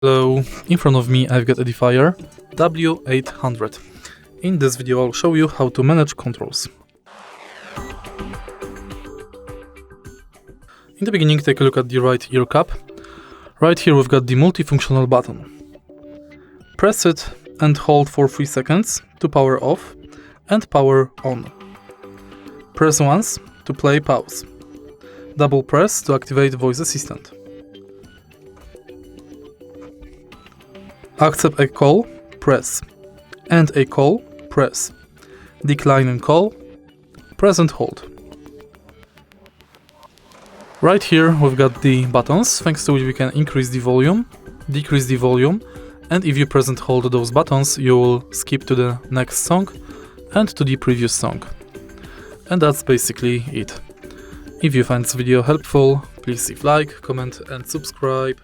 Hello, in front of me I've got Edifier W800. In this video I'll show you how to manage controls. In the beginning, take a look at the right ear cap. Right here we've got the multifunctional button. Press it and hold for 3 seconds to power off and power on. Press once to play pause. Double press to activate voice assistant. Accept a call, press. End a call, press. Decline a call, press and hold. Right here we've got the buttons, thanks to which we can increase the volume, decrease the volume, and if you press and hold those buttons, you will skip to the next song and to the previous song. And that's basically it. If you find this video helpful, please leave like, comment and subscribe.